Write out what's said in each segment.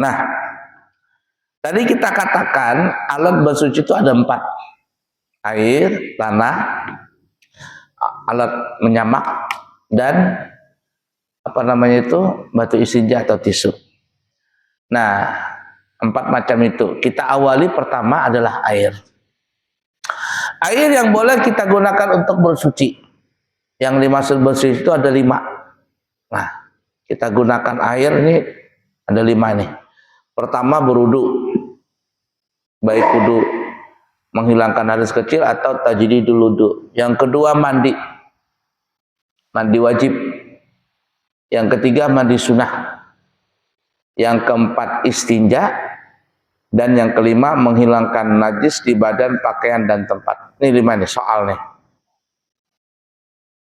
Nah, tadi kita katakan alat bersuci itu ada 4. Air, tanah, alat menyamak, dan apa namanya itu, batu istinja atau tisu. Nah, 4 macam itu. Kita awali pertama adalah air. Air yang boleh kita gunakan untuk bersuci. Yang dimaksud bersuci itu ada 5. Nah, kita gunakan air ini ada 5 nih. Pertama berwudu. Baik wudu menghilangkan hadas kecil atau tajdidul wudu. Yang kedua mandi. Mandi wajib. Yang ketiga mandi sunnah. Yang keempat istinja. Dan yang kelima menghilangkan najis di badan, pakaian, dan tempat. Ini 5 nih soal nih.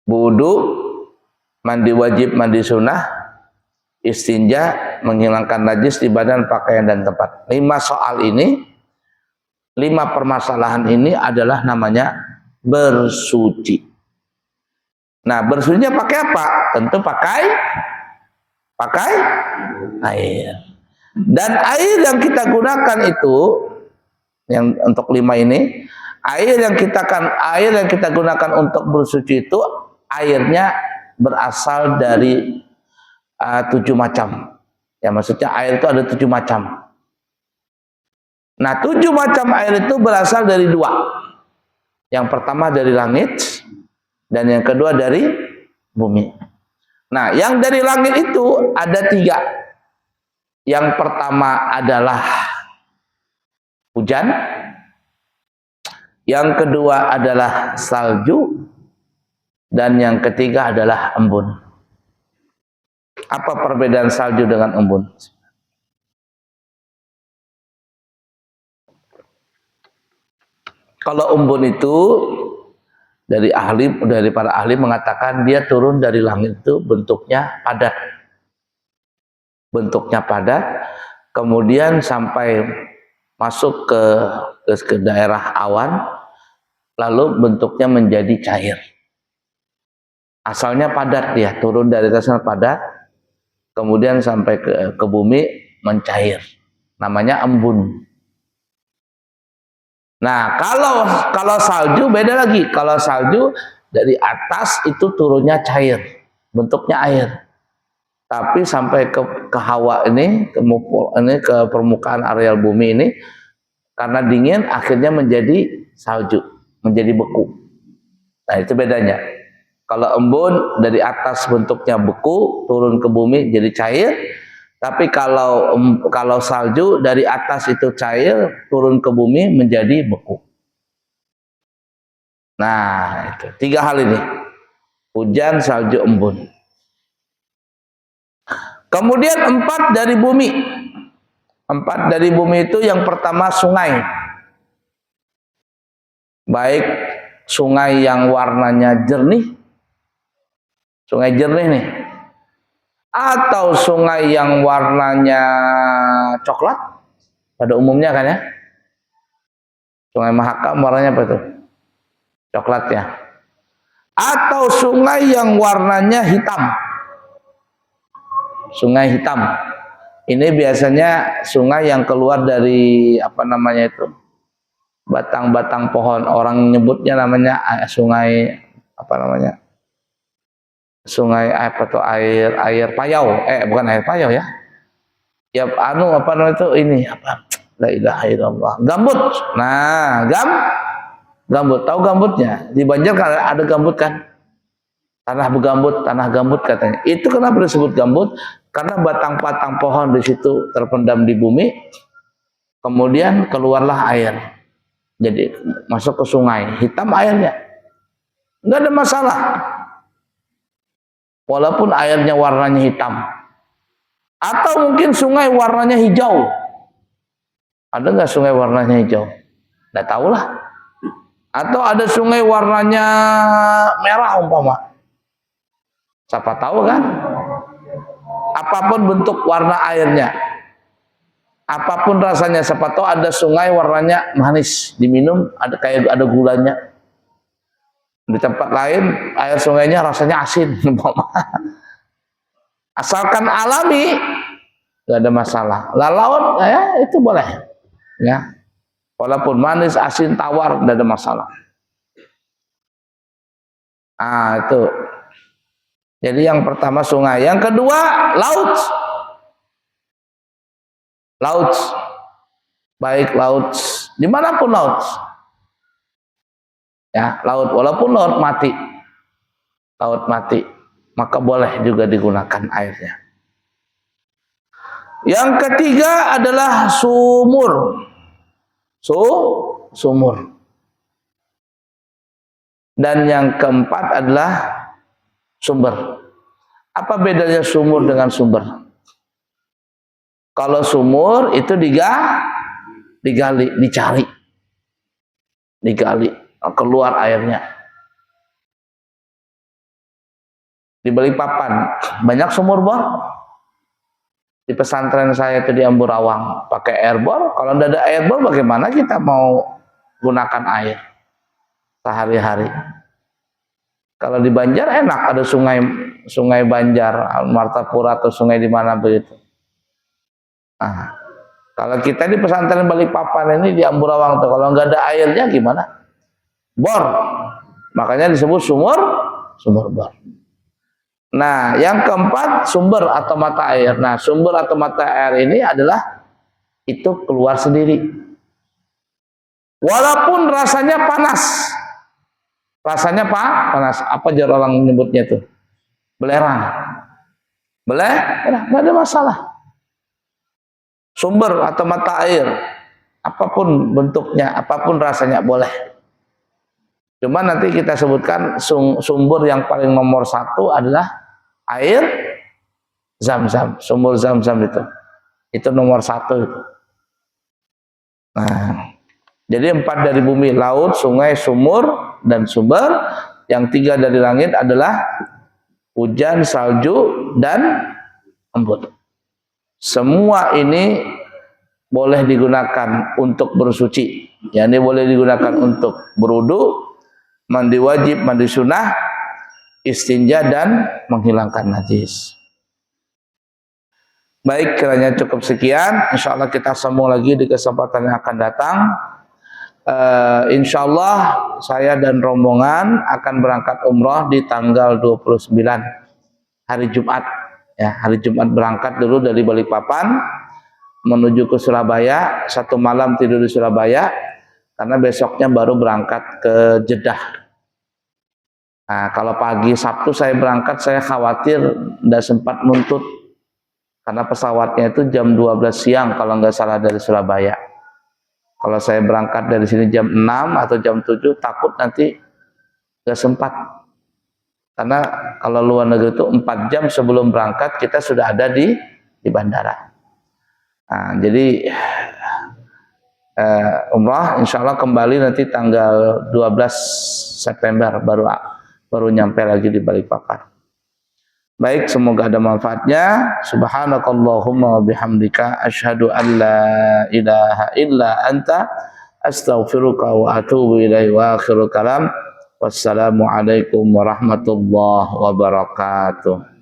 Wudu, mandi wajib, mandi sunnah, istinja, menghilangkan najis di badan, pakaian, dan tempat. 5 soal ini, 5 permasalahan ini adalah namanya bersuci. Nah, bersucinya pakai apa? Tentu pakai air. Dan air yang kita gunakan itu, yang untuk 5 ini, air yang kita gunakan untuk bersuci itu airnya berasal dari 7 macam. Ya, maksudnya air itu ada 7 macam. Nah, 7 macam air itu berasal dari 2. Yang pertama dari langit, dan yang kedua dari bumi. Nah, yang dari langit itu ada 3. Yang pertama adalah hujan, yang kedua adalah salju, dan yang ketiga adalah embun. Apa perbedaan salju dengan embun? Kalau embun itu dari para ahli mengatakan dia turun dari langit itu bentuknya padat. Kemudian sampai masuk ke daerah awan, lalu bentuknya menjadi cair. Asalnya padat, dia turun dari atasnya padat, kemudian sampai ke bumi mencair. Namanya embun. Nah, kalau salju beda lagi. Kalau salju dari atas itu turunnya cair, bentuknya air. Tapi sampai ke hawa ini, ke permukaan areal bumi ini, karena dingin akhirnya menjadi salju, menjadi beku. Nah, itu bedanya. Kalau embun dari atas bentuknya beku, turun ke bumi jadi cair. Tapi kalau salju dari atas itu cair, turun ke bumi menjadi beku. Nah, itu 3 hal ini. Hujan, salju, embun. Kemudian 4 dari bumi. 4 dari bumi itu yang pertama sungai. Baik sungai yang warnanya jernih, sungai jernih nih, atau sungai yang warnanya coklat, pada umumnya kan ya. Sungai Mahakam warnanya apa itu? Coklat ya. Atau sungai yang warnanya hitam. Sungai hitam. Ini biasanya sungai yang keluar dari apa namanya itu? Batang-batang pohon. Orang nyebutnya namanya sungai apa namanya? Sungai apa tuh, air payau. Bukan air payau ya. Ya apa namanya itu, ini apa? La ilaha illallah. Gambut. Nah, gambut. Tahu gambutnya? Di Banjar kan ada gambut kan? Tanah gambut katanya. Itu kenapa disebut gambut? Karena batang-batang pohon di situ terpendam di bumi, kemudian keluarlah air. Jadi masuk ke sungai, hitam airnya. Enggak ada masalah. Walaupun airnya warnanya hitam. Atau mungkin sungai warnanya hijau. Ada nggak sungai warnanya hijau? Nggak tahu lah. Atau ada sungai warnanya merah umpama. Siapa tahu kan? Apapun bentuk warna airnya, apapun rasanya, siapa tahu ada sungai warnanya manis, diminum ada gulanya. Di tempat lain air sungainya rasanya asin. Asalkan alami, nggak ada masalah. Lah laut ya itu boleh, ya. Walaupun manis, asin, tawar, nggak ada masalah. Ah itu. Jadi yang pertama sungai, yang kedua laut. Laut, baik laut dimanapun laut. Ya, laut walaupun laut mati, maka boleh juga digunakan airnya. Yang ketiga adalah sumur. Sumur. Dan yang keempat adalah sumber. Apa bedanya sumur dengan sumber? Kalau sumur itu digali, digali, keluar airnya. Di Balikpapan banyak sumur bor. Di pesantren saya itu di Amburawang pakai airbor. Kalau tidak ada airbor, bagaimana kita mau gunakan air sehari-hari? Kalau di Banjar enak, ada sungai Banjar, Martapura atau sungai di mana begitu. Nah, kalau kita di pesantren Balikpapan ini di Amburawang tuh, kalau nggak ada airnya gimana? Bor. Makanya disebut sumur bor. Nah, yang keempat sumber atau mata air. Nah, sumber atau mata air ini adalah itu keluar sendiri. Walaupun rasanya panas. Rasanya panas. Apa jar orang menyebutnya itu? Belerang. Belerang, nggak ada masalah. Sumber atau mata air, apapun bentuknya, apapun rasanya boleh. Cuma nanti kita sebutkan sumber yang paling nomor satu adalah air Zam-Zam, sumur Zam-Zam itu nomor satu itu. Nah, jadi 4 dari bumi, laut, sungai, sumur, dan sumber. Yang 3 dari langit adalah hujan, salju, dan embun. Semua ini boleh digunakan untuk bersuci. Ya, ini boleh digunakan untuk berwudu, mandi wajib, mandi sunnah, istinja, dan menghilangkan najis. Baik, kiranya cukup sekian. Insya Allah kita sambung lagi di kesempatan yang akan datang. Insya Allah saya dan rombongan akan berangkat umroh di tanggal 29 hari Jumat. Ya, hari Jumat berangkat dulu dari Balikpapan menuju ke Surabaya, 1 malam tidur di Surabaya karena besoknya baru berangkat ke Jeddah. Nah, kalau pagi Sabtu saya berangkat, saya khawatir tidak sempat nuntut karena pesawatnya itu jam 12 siang kalau nggak salah dari Surabaya. Kalau saya berangkat dari sini jam 6 atau jam 7, takut nanti nggak sempat. Karena kalau luar negeri itu 4 jam sebelum berangkat kita sudah ada di bandara. Nah, jadi umrah insya Allah kembali nanti tanggal 12 September baru nyampe lagi di Balikpapan. Baik, semoga ada manfaatnya. Subhanakallahumma wa bihamdika asyhadu an la ilaha illa anta astaghfiruka wa atubu ilaihi wa akhirul kalam. Wassalamualaikum warahmatullahi wabarakatuh.